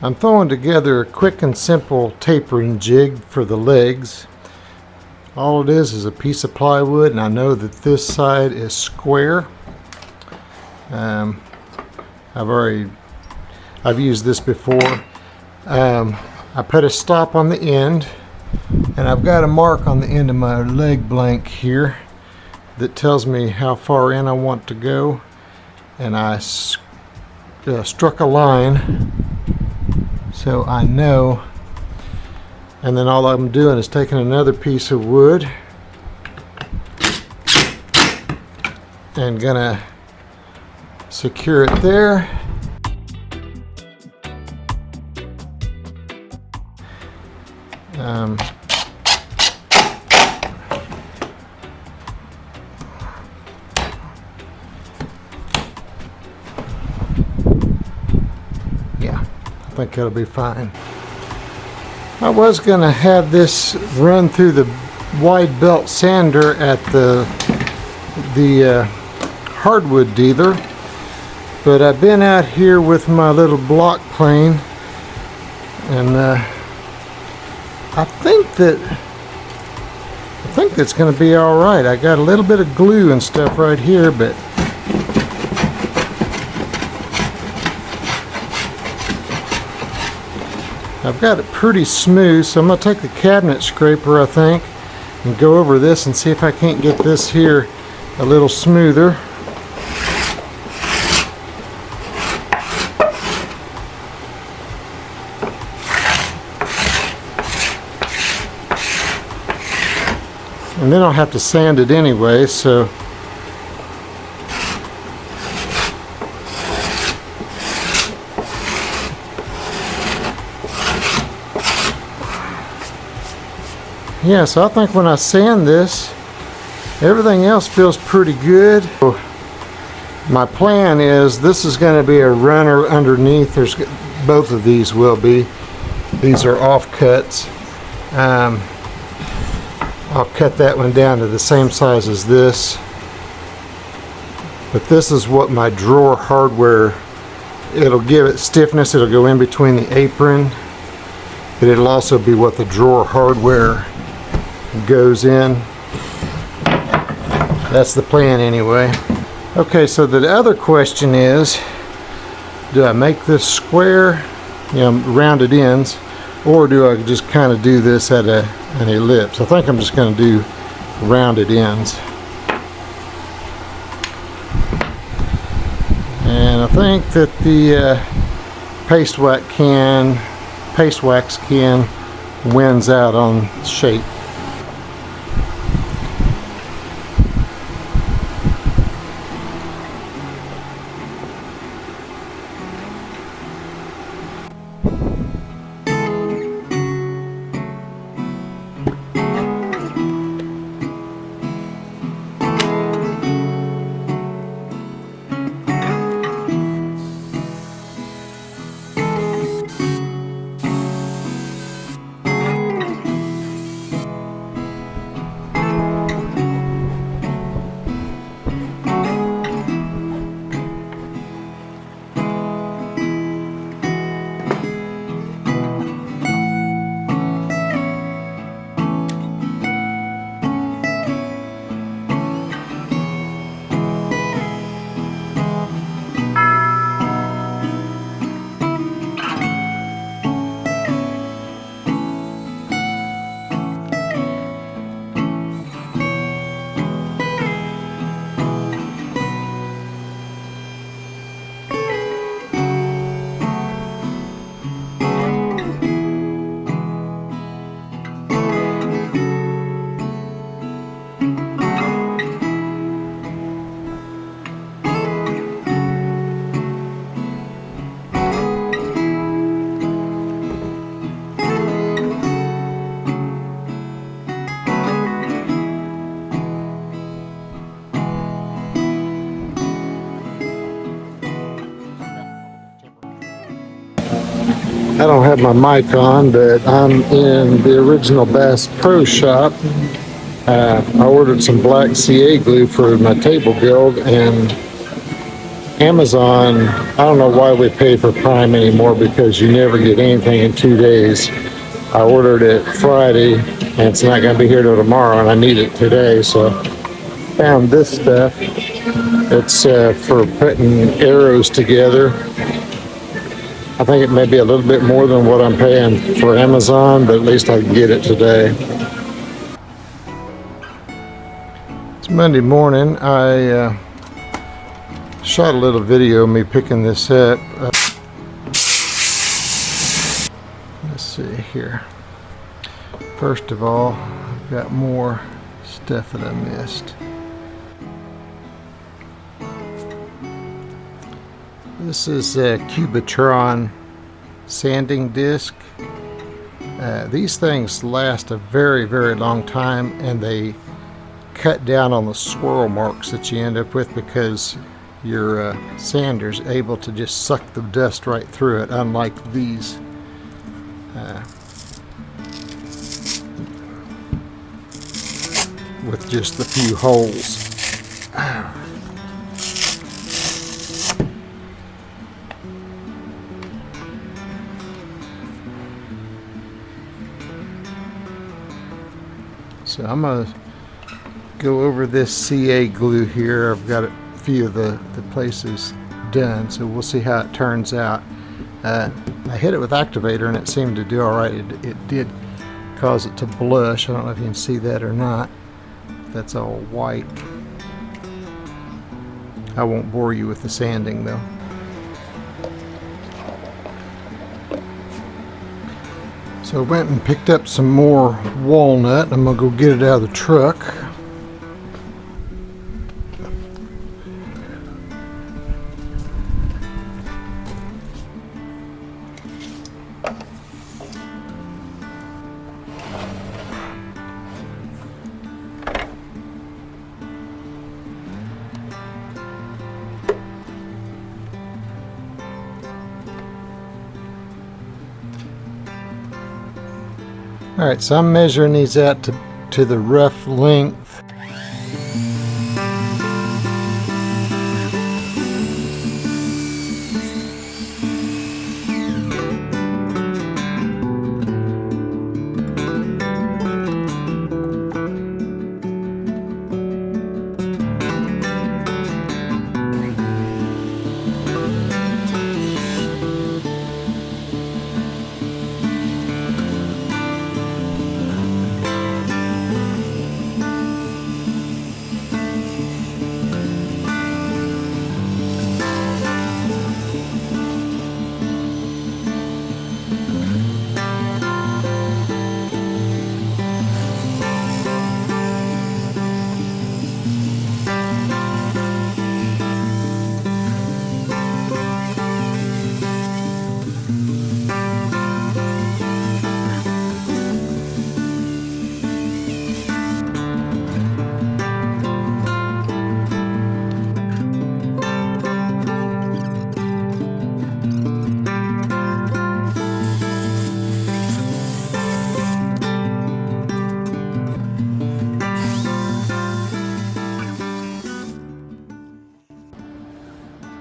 I'm throwing together a quick and simple tapering jig for the legs. All it is a piece of plywood, and I know that this side is square. I've used this before. I put a stop on the end, and I've got a mark on the end of my leg blank here that tells me how far in I want to go, and I struck a line so I know. And then all I'm doing is taking another piece of wood and gonna secure it there. Yeah, I think it'll be fine. I was gonna have this run through the wide belt sander at the hardwood dealer, but I've been out here with my little block plane, and I think that's gonna be all right. I got a little bit of glue and stuff right here, but I've got it pretty smooth, so I'm going to take the cabinet scraper, I think, and go over this and see if I can't get this here a little smoother. And then I'll have to sand it anyway, so yeah, so I think when I sand this, everything else feels pretty good. So my plan is this is going to be a runner underneath. There's both of these will be. These are offcuts. I'll cut that one down to the same size as this. But this is what my drawer hardware, it'll give it stiffness. It'll go in between the apron. But it'll also be what the drawer hardware goes in. That's the plan anyway. Okay, so the other question is, do I make this square, rounded ends, or do I just kind of do this at an ellipse? I think I'm just going to do rounded ends. And I think that the paste wax can wins out on shape. I don't have my mic on, but I'm in the original Bass Pro Shop. I ordered some black CA glue for my table build, and Amazon, I don't know why we pay for Prime anymore because you never get anything in 2 days. I ordered it Friday and it's not going to be here till tomorrow, and I need it today. So found this stuff. It's for putting arrows together. I think it may be a little bit more than what I'm paying for Amazon, but at least I can get it today. It's Monday morning. I shot a little video of me picking this up. Let's see here. First of all, I've got more stuff that I missed. This is a Cubitron sanding disc. These things last a very, very long time, and they cut down on the swirl marks that you end up with because your sander's able to just suck the dust right through it, unlike these. With just a few holes. So I'm going to go over this CA glue here. I've got a few of the places done, so we'll see how it turns out. I hit it with activator and it seemed to do alright. It did cause it to blush. I don't know if you can see that or not. That's all white. I won't bore you with the sanding though. So I went and picked up some more walnut. I'm going to go get it out of the truck. Alright, so I'm measuring these out to the rough length.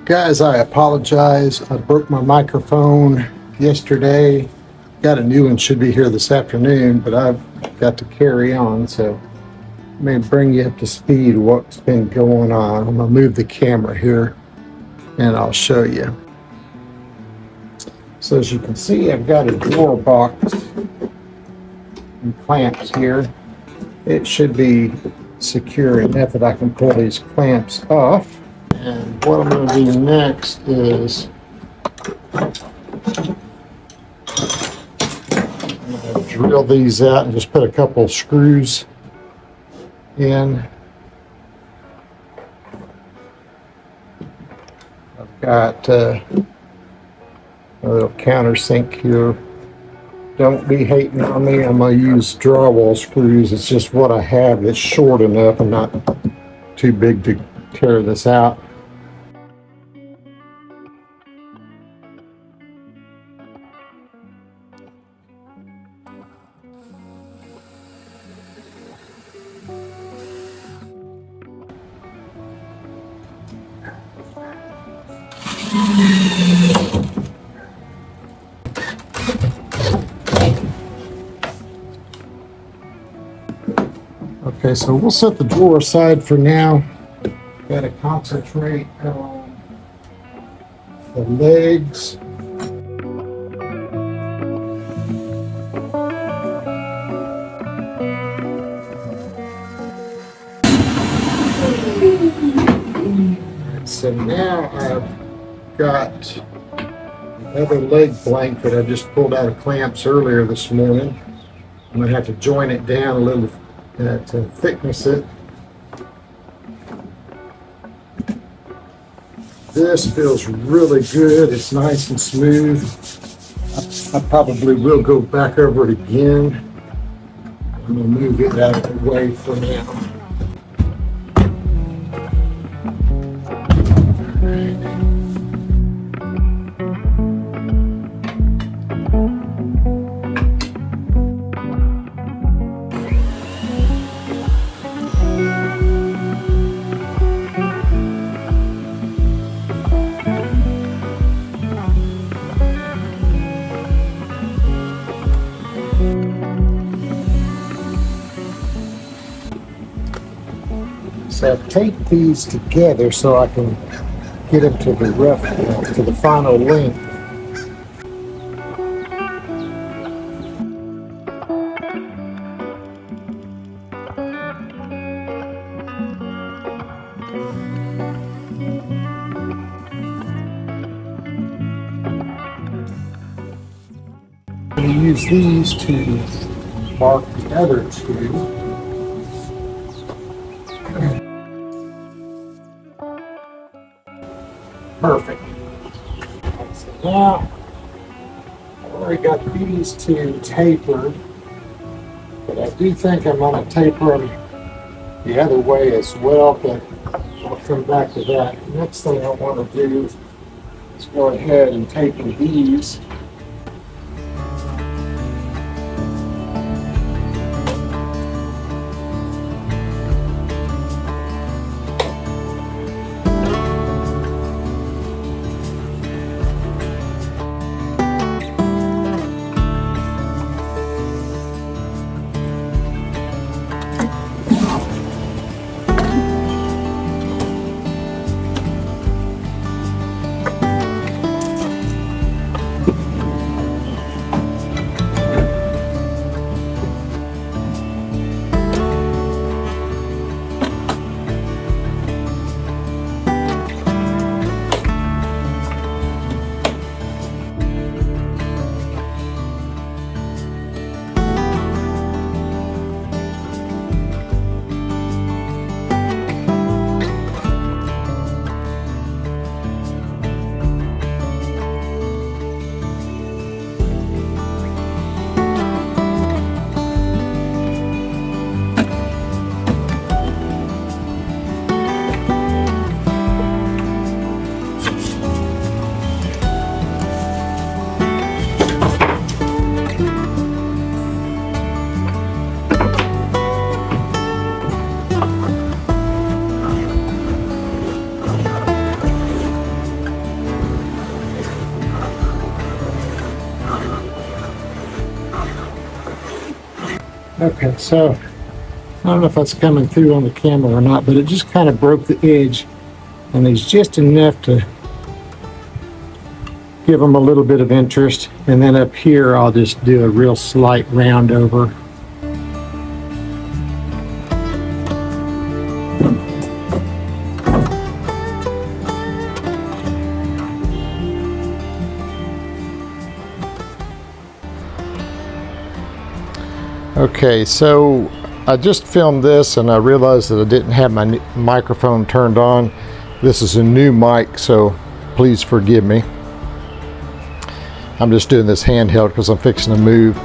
Guys, I apologize. I broke my microphone yesterday. Got a new one, should be here this afternoon, but I've got to carry on, so let me bring you up to speed what's been going on. I'm gonna move the camera here and I'll show you. So as you can see, I've got a drawer box and clamps here. It should be secure enough that I can pull these clamps off. And what I'm going to do next is I'm going to drill these out and just put a couple of screws in. I've got a little countersink here. Don't be hating on me. I'm going to use drywall screws. It's just what I have that's short enough and not too big to tear this out. Okay, so we'll set the drawer aside for now. Got to concentrate on the legs. So now I've got another leg blank that I just pulled out of clamps earlier this morning. I'm going to have to join it down a little to thickness it. This feels really good. It's nice and smooth. I probably will go back over it again. I'm going to move it out of the way for now. So I've taped these together so I can get them to the rough, to the final length. I'm going to use these to mark the other two. Perfect. So now I've already got these two tapered, but I do think I'm going to taper them the other way as well, but I'll come back to that. The next thing I want to do is go ahead and taper these. Okay, so I don't know if that's coming through on the camera or not, but it just kind of broke the edge, and there's just enough to give them a little bit of interest. And then up here, I'll just do a real slight round over. Okay, so I just filmed this and I realized that I didn't have my microphone turned on. This is a new mic, so please forgive me. I'm just doing this handheld because I'm fixing to move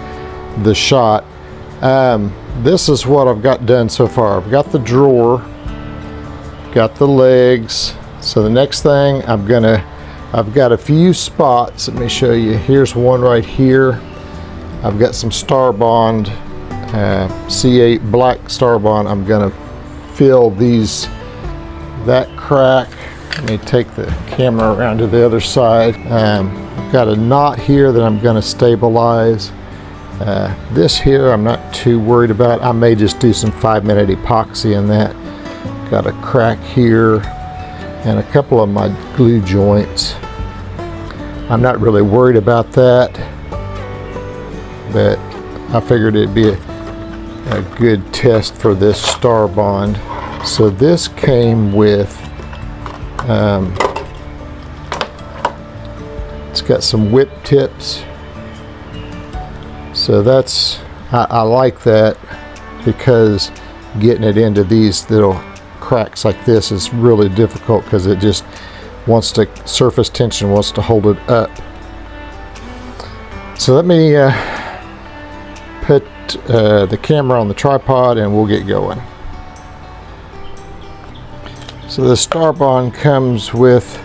the shot. This is what I've got done so far. I've got the drawer, got the legs. So the next thing I've got a few spots. Let me show you. Here's one right here. I've got some Starbond C8 black Starbond. I'm gonna fill that crack. Let me take the camera around to the other side. I've got a knot here that I'm gonna stabilize, This here I'm not too worried about. I may just do some 5-minute epoxy in that. Got a crack here and a couple of my glue joints. I'm not really worried about that, but I figured it'd be a good test for this Star Bond. So this came with, it's got some whip tips. So that's, I like that, because getting it into these little cracks like this is really difficult, because it just wants to, surface tension wants to hold it up. So let me put the camera on the tripod and we'll get going. So the Star Bond comes with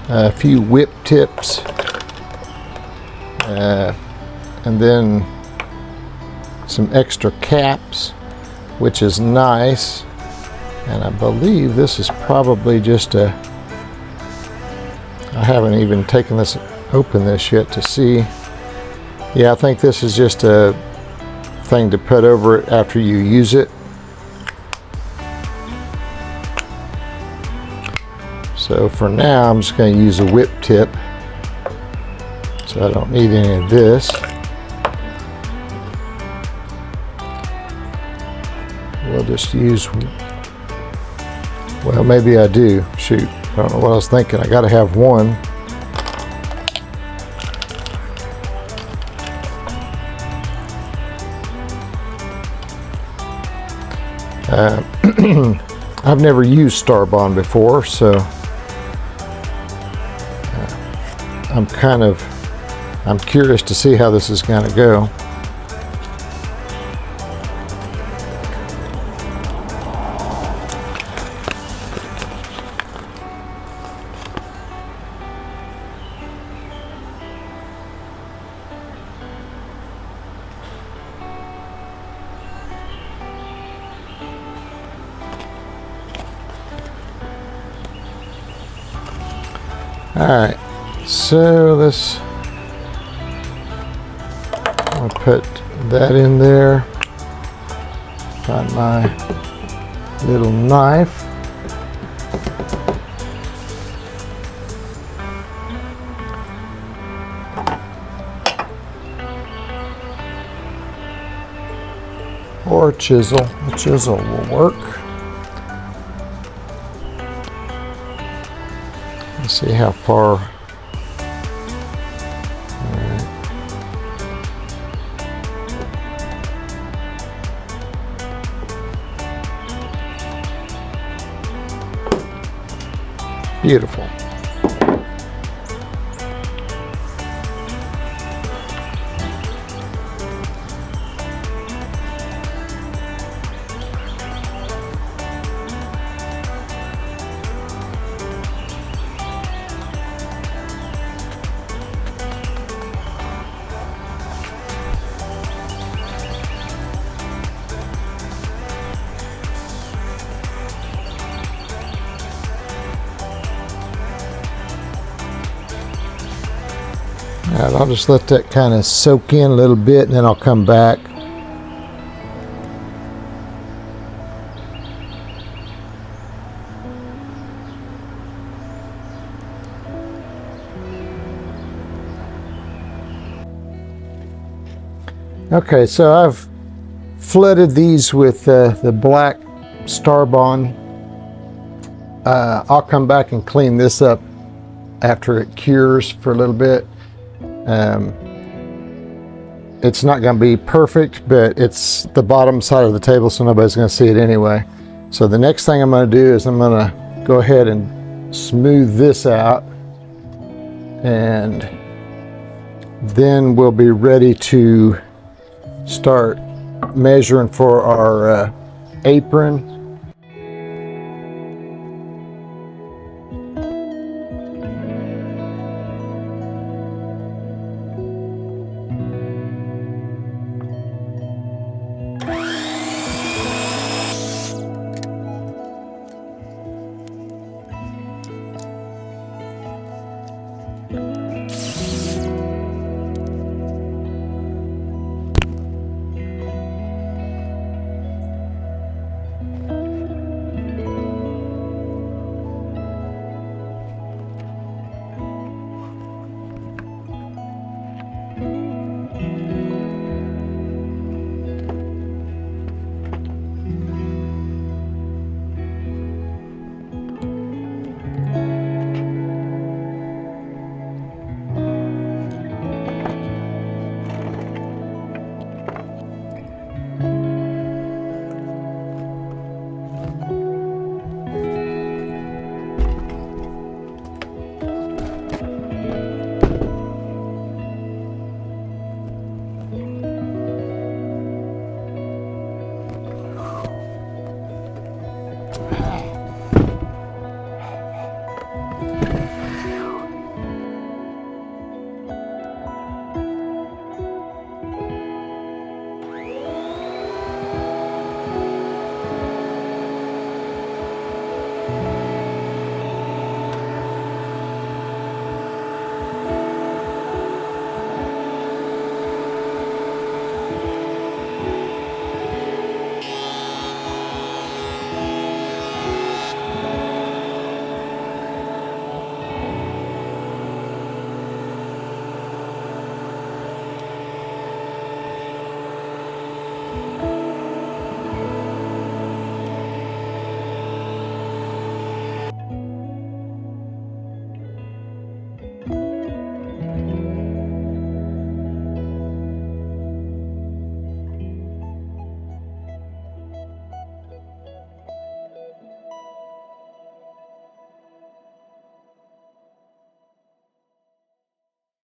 a few whip tips, and then some extra caps, which is nice. And I believe this is probably just a, I haven't even taken this, open this yet to see. Yeah, I think this is just a thing to put over it after you use it. So for now, I'm just going to use a whip tip, so I don't need any of this. We'll just use, well, maybe I do. Shoot, I don't know what I was thinking. I got to have one. I've never used Star Bond before, so I'm curious to see how this is going to go. Alright, so this, I'll put that in there, find my little knife. Or a chisel. A chisel will work. Let's see how far. Alright. Beautiful. Alright, I'll just let that kind of soak in a little bit and then I'll come back. Okay, so I've flooded these with the black Star Bond. I'll come back and clean this up after it cures for a little bit. It's not going to be perfect, but it's the bottom side of the table, so nobody's going to see it anyway. So the next thing I'm going to do is I'm going to go ahead and smooth this out, and then we'll be ready to start measuring for our apron